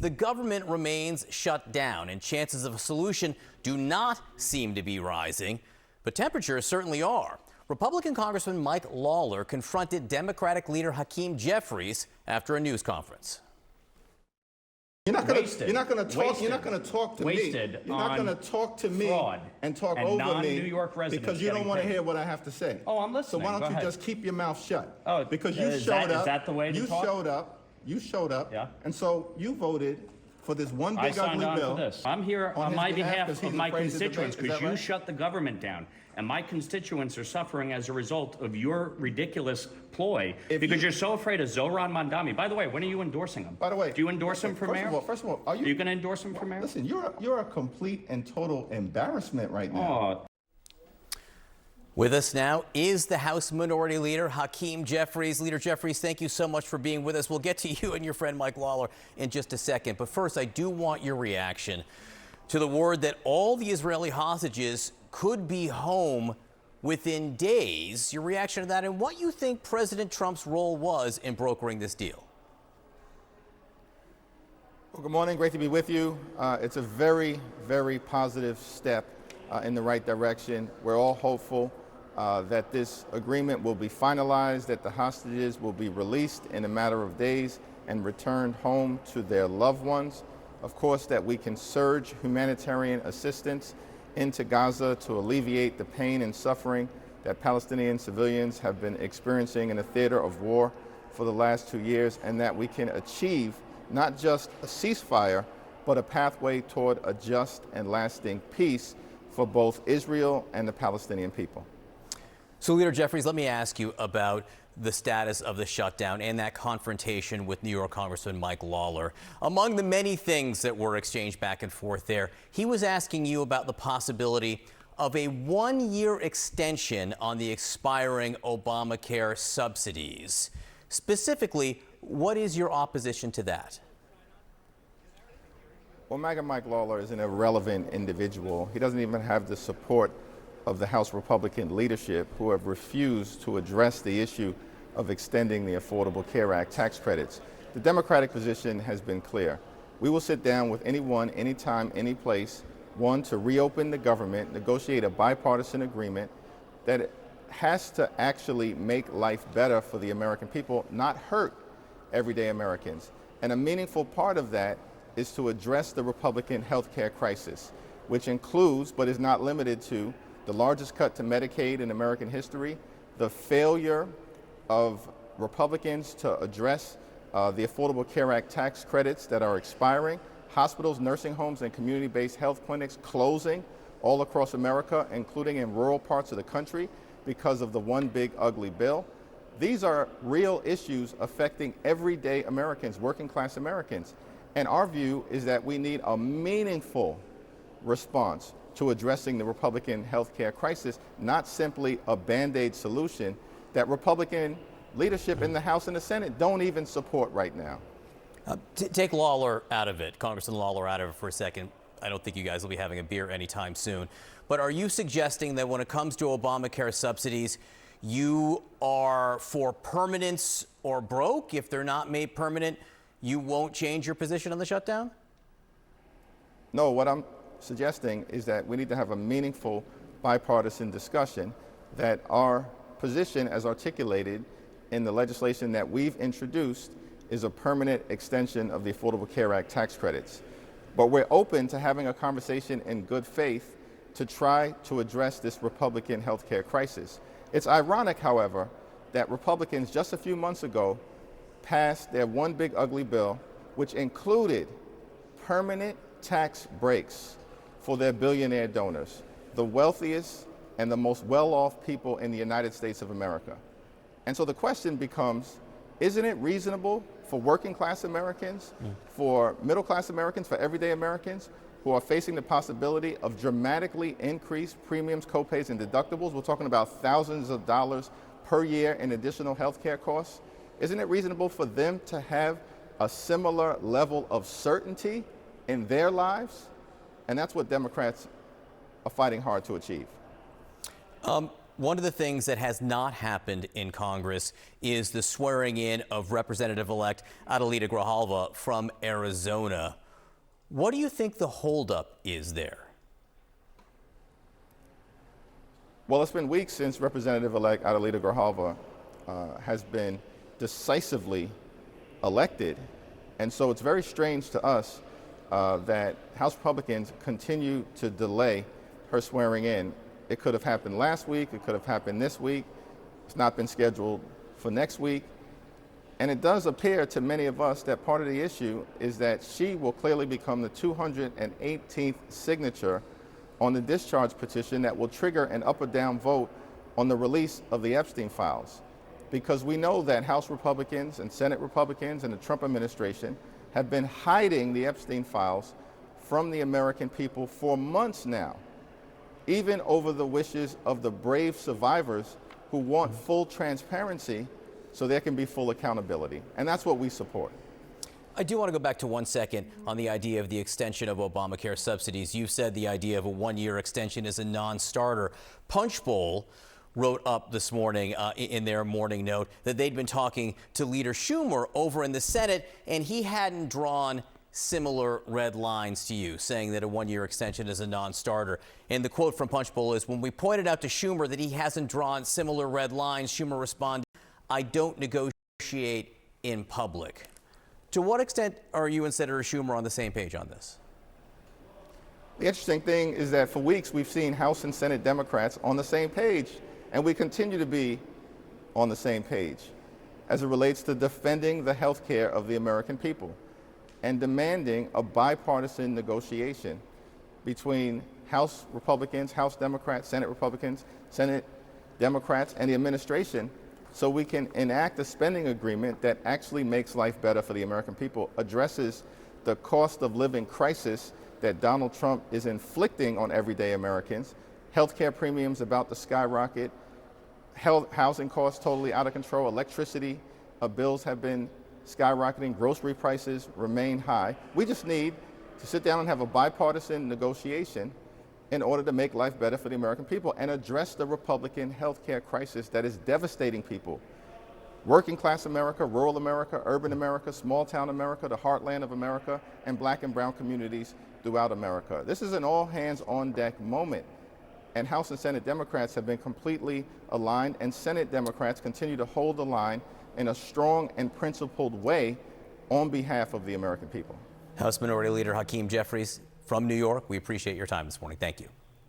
the government remains shut down, and chances of a solution do not seem to be rising, but temperatures certainly are. Republican Congressman Mike Lawler confronted Democratic leader Hakeem Jeffries after a news conference. You're not going to talk. You're not going to talk to me. You're not going to talk to me and talk over me because you don't want to hear what I have to say. Oh, I'm listening. So why don't you just keep your mouth shut? Oh, because you showed up. Is that the way to talk? You showed up. Yeah. And so you voted for this one big ugly bill. I'm here on my behalf of my constituents because you shut the government down. And my constituents are suffering as a result of your ridiculous ploy because you're so afraid of Zohran Mamdani. By the way, when are you endorsing him? By the way, do you endorse him for mayor? First of all, are you going to endorse him for mayor? Listen, you're a complete and total embarrassment right now. With us now is the House Minority Leader, Hakeem Jeffries. Leader Jeffries, thank you so much for being with us. We'll get to you and your friend Mike Lawler in just a second. But first, I do want your reaction to the word that all the Israeli hostages could be home within days. Your reaction to that and what you think President Trump's role was in brokering this deal. Well, good morning. Great to be with you. It's a very, very positive step in the right direction. We're all hopeful that this agreement will be finalized, that the hostages will be released in a matter of days and returned home to their loved ones. Of course, that we can surge humanitarian assistance into Gaza to alleviate the pain and suffering that Palestinian civilians have been experiencing in a theater of war for the last 2 years, and that we can achieve not just a ceasefire, but a pathway toward a just and lasting peace for both Israel and the Palestinian people. So, Leader Jeffries, let me ask you about the status of the shutdown and that confrontation with New York Congressman Mike Lawler. Among the many things that were exchanged back and forth there, he was asking you about the possibility of a one-year extension on the expiring Obamacare subsidies. Specifically, what is your opposition to that? Well, MAGA Mike Lawler is an irrelevant individual. He doesn't even have the support of the House Republican leadership, who have refused to address the issue of extending the Affordable Care Act tax credits. The Democratic position has been clear. We will sit down with anyone, anytime, any place, one, to reopen the government, negotiate a bipartisan agreement that has to actually make life better for the American people, not hurt everyday Americans. And a meaningful part of that is to address the Republican health care crisis, which includes, but is not limited to, the largest cut to Medicaid in American history, the failure of Republicans to address the Affordable Care Act tax credits that are expiring, hospitals, nursing homes, and community-based health clinics closing all across America, including in rural parts of the country, because of the one big ugly bill. These are real issues affecting everyday Americans, working class Americans. And our view is that we need a meaningful response to addressing the Republican health care crisis, not simply a Band-Aid solution that Republican leadership in the House and the Senate don't even support right now. Take Lawler out of it, Congressman Lawler out of it for a second. I don't think you guys will be having a beer anytime soon. But are you suggesting that when it comes to Obamacare subsidies, you are for permanence or broke? If they're not made permanent, you won't change your position on the shutdown? No, what I'm suggesting is that we need to have a meaningful bipartisan discussion, that our position as articulated in the legislation that we've introduced is a permanent extension of the Affordable Care Act tax credits. But we're open to having a conversation in good faith to try to address this Republican health care crisis. It's ironic, however, that Republicans just a few months ago passed their one big ugly bill, which included permanent tax breaks for their billionaire donors, the wealthiest and the most well-off people in the United States of America. And so the question becomes, isn't it reasonable for working class Americans, for middle class Americans, for everyday Americans who are facing the possibility of dramatically increased premiums, copays, and deductibles? We're talking about thousands of dollars per year in additional health care costs. Isn't it reasonable for them to have a similar level of certainty in their lives? And that's what Democrats are fighting hard to achieve. one of the things that has not happened in Congress is the swearing in of Representative-elect Adelita Grijalva from Arizona. What do you think the holdup is there? Well, it's been weeks since Representative-elect Adelita Grijalva has been decisively elected. And so it's very strange to us that House Republicans continue to delay her swearing in. It could have happened last week. It could have happened this week. It's not been scheduled for next week. And it does appear to many of us that part of the issue is that she will clearly become the 218th signature on the discharge petition that will trigger an up or down vote on the release of the Epstein files. Because we know that House Republicans and Senate Republicans and the Trump administration have been hiding the Epstein files from the American people for months now, even over the wishes of the brave survivors who want full transparency so there can be full accountability. And that's what we support. I do want to go back to 1 second on the idea of the extension of Obamacare subsidies. You said the idea of a one-year extension is a non-starter. Punchbowl wrote up this morning in their morning note that they'd been talking to Leader Schumer over in the Senate, and he hadn't drawn similar red lines to you, saying that a one-year extension is a non-starter. And the quote from Punchbowl is, when we pointed out to Schumer that he hasn't drawn similar red lines, Schumer responded, "I don't negotiate in public." To what extent are you and Senator Schumer on the same page on this? The interesting thing is that for weeks we've seen House and Senate Democrats on the same page, and we continue to be on the same page as it relates to defending the health care of the American people and demanding a bipartisan negotiation between House Republicans, House Democrats, Senate Republicans, Senate Democrats, and the administration so we can enact a spending agreement that actually makes life better for the American people, addresses the cost of living crisis that Donald Trump is inflicting on everyday Americans, healthcare premiums about to skyrocket, housing costs totally out of control, electricity bills have been skyrocketing, grocery prices remain high. We just need to sit down and have a bipartisan negotiation in order to make life better for the American people and address the Republican healthcare crisis that is devastating people. Working class America, rural America, urban America, small town America, the heartland of America, and black and brown communities throughout America. This is an all hands on deck moment. And House and Senate Democrats have been completely aligned, and Senate Democrats continue to hold the line in a strong and principled way on behalf of the American people. House Minority Leader Hakeem Jeffries from New York, we appreciate your time this morning. Thank you.